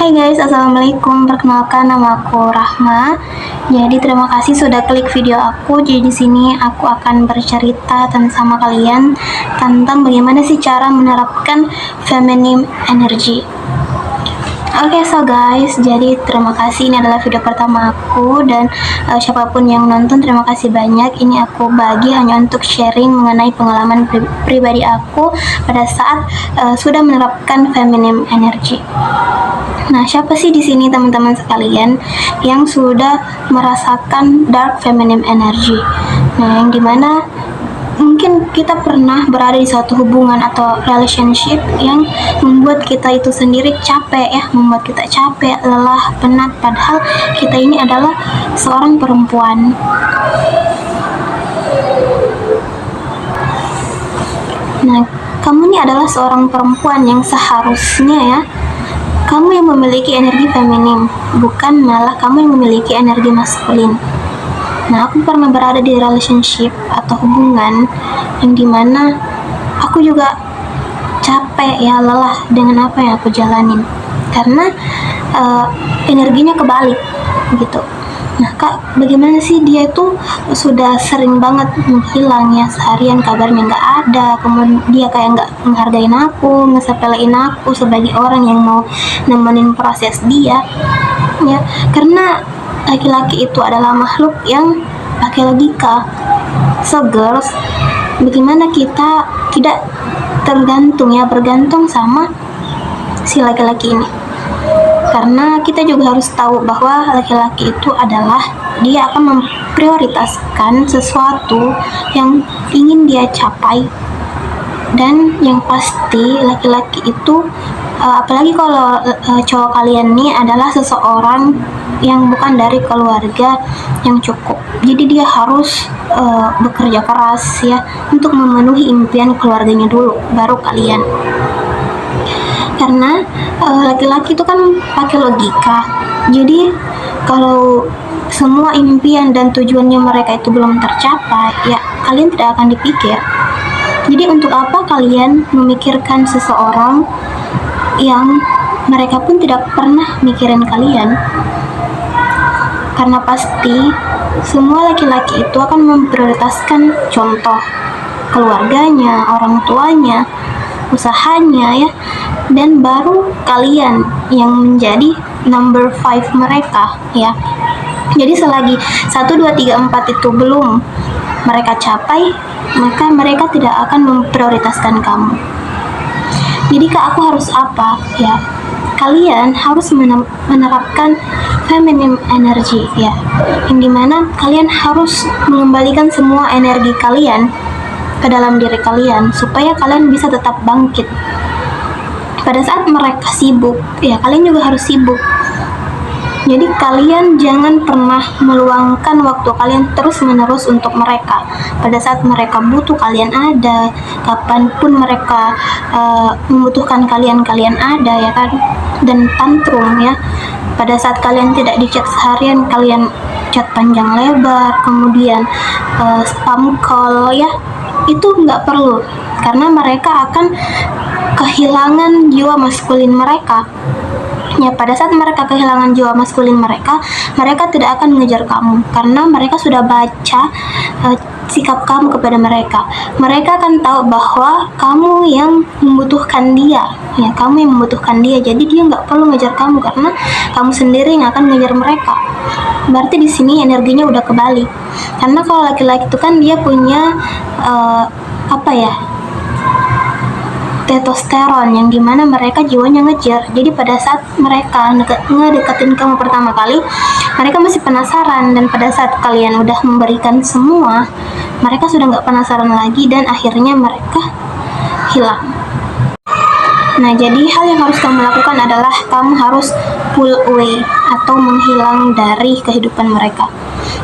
Hai guys, assalamualaikum. Perkenalkan, nama aku Rahma. Jadi terima kasih sudah klik video aku. Jadi di sini aku akan bercerita sama kalian tentang bagaimana sih cara menerapkan feminine energy. Oke, so guys, jadi terima kasih, ini adalah video pertama aku dan siapapun yang nonton terima kasih banyak. Ini aku bagi hanya untuk sharing mengenai pengalaman pribadi aku pada saat sudah menerapkan feminine energy. Nah, siapa sih di sini teman-teman sekalian yang sudah merasakan dark feminine energy? Nah, yang dimana mungkin kita pernah berada di suatu hubungan atau relationship yang membuat kita itu sendiri capek ya, membuat kita capek, lelah, penat, padahal kita ini adalah seorang perempuan. Nah, kamu ini adalah seorang perempuan yang seharusnya ya, kamu yang memiliki energi feminim, bukan malah kamu yang memiliki energi maskulin. Nah, aku pernah berada di relationship atau hubungan yang dimana aku juga capek ya, lelah dengan apa yang aku jalanin karena energinya kebalik gitu. Nah kak, bagaimana sih, dia itu sudah sering banget menghilang ya, seharian kabarnya nggak ada, kemudian dia kayak nggak menghargain aku, ngesepelein aku sebagai orang yang mau nemenin proses dia ya, karena laki-laki itu adalah makhluk yang pakai logika. So girls, bagaimana kita tidak bergantung sama si laki-laki ini, karena kita juga harus tahu bahwa laki-laki itu adalah dia akan memprioritaskan sesuatu yang ingin dia capai. Dan yang pasti laki-laki itu apalagi kalau cowok kalian nih adalah seseorang yang bukan dari keluarga yang cukup, jadi dia harus bekerja keras ya untuk memenuhi impian keluarganya dulu, baru kalian. Karena laki-laki itu kan pakai logika, jadi kalau semua impian dan tujuannya mereka itu belum tercapai ya, kalian tidak akan dipikir. Jadi untuk apa kalian memikirkan seseorang yang mereka pun tidak pernah mikirin kalian? Karena pasti semua laki-laki itu akan memprioritaskan contoh keluarganya, orang tuanya, usahanya ya, dan baru kalian yang menjadi number 5 mereka ya. Jadi selagi 1, 2, 3, 4 itu belum mereka capai, maka mereka tidak akan memprioritaskan kamu. Jadi kak, aku harus apa ya? Kalian harus menerapkan feminine energy ya, yang dimana kalian harus mengembalikan semua energi kalian ke dalam diri kalian supaya kalian bisa tetap bangkit. Pada saat mereka sibuk ya, kalian juga harus sibuk. Jadi kalian jangan pernah meluangkan waktu kalian terus-menerus untuk mereka. Pada saat mereka butuh, kalian ada. Kapanpun mereka membutuhkan kalian, kalian ada ya kan. Dan tantrum ya, pada saat kalian tidak di-chat seharian, kalian chat panjang lebar, kemudian spam call ya, itu nggak perlu, karena mereka akan kehilangan jiwa maskulin mereka. Ya, pada saat mereka kehilangan jiwa maskulin mereka tidak akan mengejar kamu, karena mereka sudah baca sikap kamu kepada mereka. Mereka akan tahu bahwa kamu yang membutuhkan dia, ya, kamu yang membutuhkan dia. Jadi dia nggak perlu ngejar kamu, karena kamu sendiri yang akan ngejar mereka. Berarti di sini energinya udah kebalik. Karena kalau laki-laki itu kan dia punya testosteron, yang dimana mereka jiwanya ngejar. Jadi pada saat mereka ngedeketin kamu pertama kali, mereka masih penasaran, dan pada saat kalian udah memberikan semua, mereka sudah nggak penasaran lagi, dan akhirnya mereka hilang. Nah, jadi hal yang harus kamu lakukan adalah kamu harus pull away atau menghilang dari kehidupan mereka,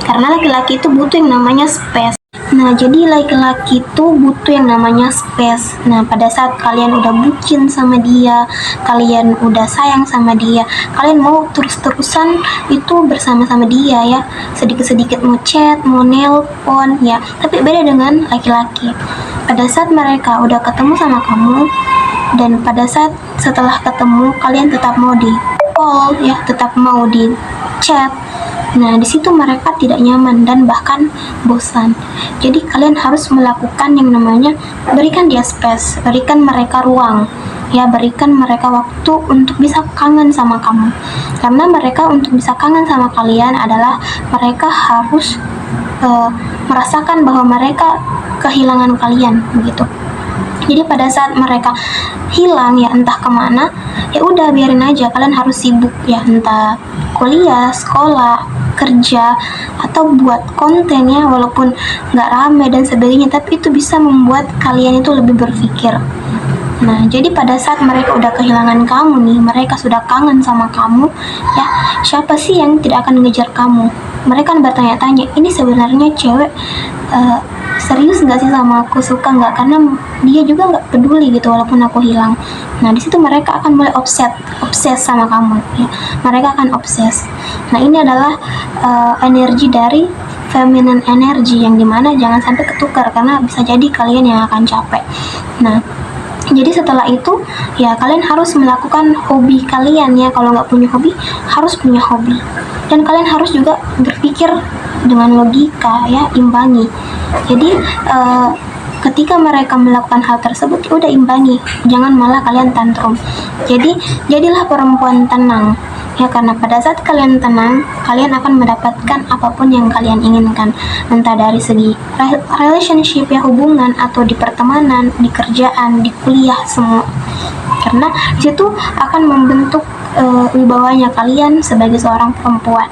karena laki-laki itu butuh yang namanya space. Nah, jadi laki-laki itu butuh yang namanya space. Nah, pada saat kalian udah bucin sama dia, kalian udah sayang sama dia, kalian mau terus-terusan itu bersama-sama dia ya, sedikit-sedikit mau chat, mau nelpon ya. Tapi beda dengan laki-laki. Pada saat mereka udah ketemu sama kamu, dan pada saat setelah ketemu kalian tetap mau di call ya, tetap mau di chat. Nah, di situ mereka tidak nyaman dan bahkan bosan. Jadi kalian harus melakukan yang namanya berikan dia space, berikan mereka ruang. Ya, berikan mereka waktu untuk bisa kangen sama kamu. Karena mereka untuk bisa kangen sama kalian adalah mereka harus merasakan bahwa mereka kehilangan kalian begitu. Jadi pada saat mereka hilang ya entah kemana, ya udah biarin aja, kalian harus sibuk ya, entah kuliah, sekolah, kerja, atau buat konten ya, walaupun nggak rame dan sebagainya, tapi itu bisa membuat kalian itu lebih berpikir. Nah, jadi pada saat mereka udah kehilangan kamu nih, mereka sudah kangen sama kamu, ya siapa sih yang tidak akan ngejar kamu? Mereka kan bertanya-tanya, ini sebenarnya cewek serius nggak sih sama aku, suka nggak? Karena dia juga nggak peduli gitu walaupun aku hilang. Nah, di situ mereka akan mulai obses sama kamu ya. Mereka akan obses. Nah, ini adalah energi dari feminine energy yang dimana jangan sampai ketukar, karena bisa jadi kalian yang akan capek. Nah, jadi setelah itu ya kalian harus melakukan hobi kalian ya. Kalau nggak punya hobi, harus punya hobi. Dan kalian harus juga berpikir dengan logika ya, imbangi. Jadi ketika mereka melakukan hal tersebut, ya udah imbangi, jangan malah kalian tantrum. Jadi jadilah perempuan tenang ya, karena pada saat kalian tenang, kalian akan mendapatkan apapun yang kalian inginkan, entah dari segi relationship ya, hubungan, atau di pertemanan, di kerjaan, di kuliah, semua. Karena situ akan membentuk wibawanya kalian sebagai seorang perempuan.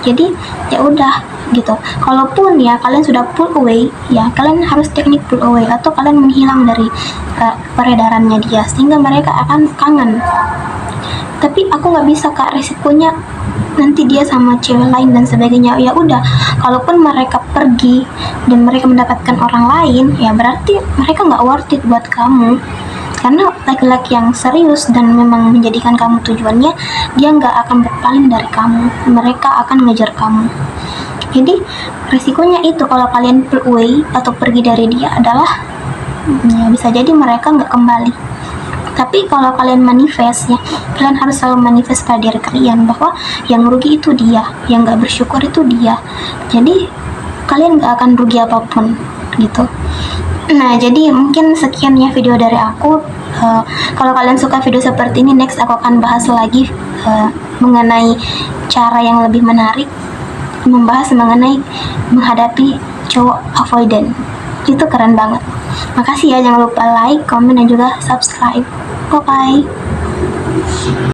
Jadi ya udah gitu. Kalaupun ya kalian sudah pull away, ya kalian harus teknik pull away atau kalian menghilang dari peredarannya dia, sehingga mereka akan kangen. Tapi aku nggak bisa kak, resikonya nanti dia sama cewek lain dan sebagainya. Ya udah, kalaupun mereka pergi dan mereka mendapatkan orang lain, ya berarti mereka nggak worth it buat kamu. Karena laki-laki yang serius dan memang menjadikan kamu tujuannya, dia nggak akan berpaling dari kamu, mereka akan ngejar kamu. Jadi resikonya itu, kalau kalian pull away atau pergi dari dia adalah ya bisa jadi mereka nggak kembali. Tapi kalau kalian manifest ya, kalian harus selalu manifest pada diri kalian bahwa yang rugi itu dia, yang nggak bersyukur itu dia. Jadi kalian nggak akan rugi apapun gitu. Nah, jadi mungkin sekian ya video dari aku. Kalau kalian suka video seperti ini, next aku akan bahas lagi mengenai cara yang lebih menarik, membahas mengenai menghadapi cowok avoidant. Itu keren banget. Makasih ya, jangan lupa like, comment, dan juga subscribe. Bye bye.